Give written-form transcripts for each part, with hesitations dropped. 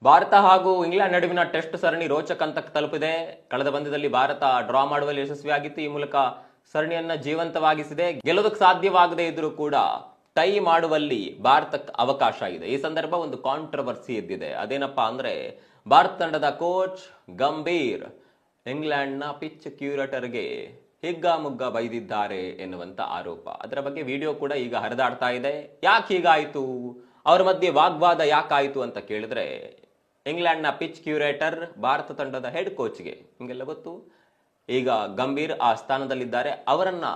ಭಾರತ ಹಾಗೂ ಇಂಗ್ಲೆಂಡ್ ನಡುವಿನ ಟೆಸ್ಟ್ ಸರಣಿ ರೋಚಕ ಹಂತಕ್ಕೆ ತಲುಪಿದೆ. ಕಳೆದ ಪಂದ್ಯದಲ್ಲಿ ಭಾರತ ಡ್ರಾ ಮಾಡುವಲ್ಲಿ ಯಶಸ್ವಿಯಾಗಿತ್ತು. ಈ ಮೂಲಕ ಸರಣಿಯನ್ನ ಜೀವಂತವಾಗಿಸಿದೆ. ಗೆಲ್ಲೋದಕ್ಕೆ ಸಾಧ್ಯವಾಗದೇ ಇದ್ರೂ ಕೂಡ ಟೈ ಮಾಡುವಲ್ಲಿ ಭಾರತಕ್ಕೆ ಅವಕಾಶ ಇದೆ. ಈ ಸಂದರ್ಭ ಒಂದು ಕಾಂಟ್ರವರ್ಸಿ ಎದ್ದಿದೆ. ಅದೇನಪ್ಪಾ ಅಂದ್ರೆ ಭಾರತ ತಂಡದ ಕೋಚ್ ಗಂಭೀರ್ ಇಂಗ್ಲೆಂಡ್ನ ಪಿಚ್ ಕ್ಯೂರೇಟರ್ಗೆ ಹಿಗ್ಗಾಮುಗ್ಗ ಬೈದಿದ್ದಾರೆ ಎನ್ನುವಂತ ಆರೋಪ. ಅದರ ಬಗ್ಗೆ ವಿಡಿಯೋ ಕೂಡ ಈಗ ಹರಿದಾಡ್ತಾ ಇದೆ. ಯಾಕೆ ಹೀಗಾಯಿತು, ಅವರ ಮಧ್ಯೆ ವಾಗ್ವಾದ ಯಾಕಾಯಿತು ಅಂತ ಕೇಳಿದ್ರೆ, ಇಂಗ್ಲೆಂಡ್ನ ಪಿಚ್ ಕ್ಯೂರೇಟರ್ ಭಾರತ ತಂಡದ ಹೆಡ್ ಕೋಚ್ಗೆ ನಿಮಗೆಲ್ಲ ಗೊತ್ತು, ಈಗ ಗಂಭೀರ್ ಆ ಸ್ಥಾನದಲ್ಲಿದ್ದಾರೆ. ಅವರನ್ನ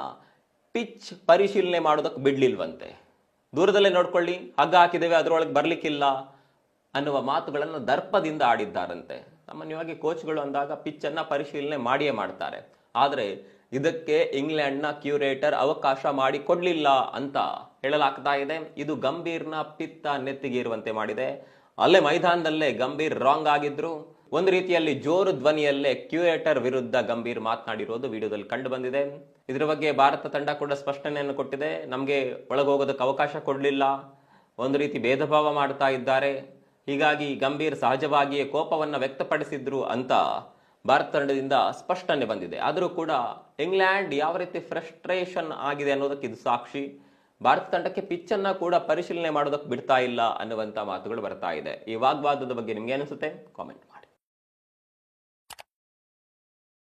ಪಿಚ್ ಪರಿಶೀಲನೆ ಮಾಡೋದಕ್ಕೆ ಬಿಡ್ಲಿಲ್ವಂತೆ. ದೂರದಲ್ಲೇ ನೋಡ್ಕೊಳ್ಳಿ, ಹಗ್ಗ ಹಾಕಿದ್ದೇವೆ, ಅದರೊಳಗೆ ಬರ್ಲಿಕ್ಕಿಲ್ಲ ಅನ್ನುವ ಮಾತುಗಳನ್ನು ದರ್ಪದಿಂದ ಆಡಿದ್ದಾರಂತೆ. ಸಾಮಾನ್ಯವಾಗಿ ಕೋಚ್ಗಳು ಅಂದಾಗ ಪಿಚ್ ಅನ್ನ ಪರಿಶೀಲನೆ ಮಾಡಿಯೇ ಮಾಡ್ತಾರೆ. ಆದರೆ ಇದಕ್ಕೆ ಇಂಗ್ಲೆಂಡ್ನ ಕ್ಯೂರೇಟರ್ ಅವಕಾಶ ಮಾಡಿ ಕೊಡ್ಲಿಲ್ಲ ಅಂತ ಹೇಳಲಾಗ್ತಾ ಇದೆ. ಇದು ಗಂಭೀರ್ನ ಪಿತ್ತ ನೆತ್ತಿಗೆ ಇರುವಂತೆ ಮಾಡಿದೆ. ಅಲ್ಲೇ ಮೈದಾನದಲ್ಲೇ ಗಂಭೀರ್ ರಾಂಗ್ ಆಗಿದ್ರು. ಒಂದು ರೀತಿಯಲ್ಲಿ ಜೋರು ಧ್ವನಿಯಲ್ಲೇ ಕ್ಯೂರೇಟರ್ ವಿರುದ್ಧ ಗಂಭೀರ್ ಮಾತನಾಡಿರೋದು ವಿಡಿಯೋದಲ್ಲಿ ಕಂಡು ಬಂದಿದೆ. ಇದರ ಬಗ್ಗೆ ಭಾರತ ತಂಡ ಕೂಡ ಸ್ಪಷ್ಟನೆಯನ್ನು ಕೊಟ್ಟಿದೆ. ನಮಗೆ ಒಳಗೋಗೋದಕ್ಕೆ ಅವಕಾಶ ಕೊಡಲಿಲ್ಲ, ಒಂದು ರೀತಿ ಭೇದ ಭಾವ ಮಾಡ್ತಾ ಇದ್ದಾರೆ, ಹೀಗಾಗಿ ಗಂಭೀರ್ ಸಹಜವಾಗಿಯೇ ಕೋಪವನ್ನ ವ್ಯಕ್ತಪಡಿಸಿದ್ರು ಅಂತ ಭಾರತ ತಂಡದಿಂದ ಸ್ಪಷ್ಟನೆ ಬಂದಿದೆ. ಆದರೂ ಕೂಡ ಇಂಗ್ಲೆಂಡ್ ಯಾವ ರೀತಿ ಫ್ರಸ್ಟ್ರೇಷನ್ ಆಗಿದೆ ಅನ್ನೋದಕ್ಕೆ ಇದು ಸಾಕ್ಷಿ. ಭಾರತ ತಂಡಕ್ಕೆ ಪಿಚ್ ಅನ್ನ ಕೂಡ ಪರಿಶೀಲನೆ ಮಾಡೋದಕ್ಕೆ ಬಿಡ್ತಾ ಇಲ್ಲ ಅನ್ನುವಂತ ಮಾತುಗಳು ಬರ್ತಾ ಇದೆ. ಈ ವಾಗ್ವಾದದ ಬಗ್ಗೆ ನಿಮ್ಗೆ ಅನಿಸುತ್ತೆ? ಕಾಮೆಂಟ್ ಮಾಡಿ.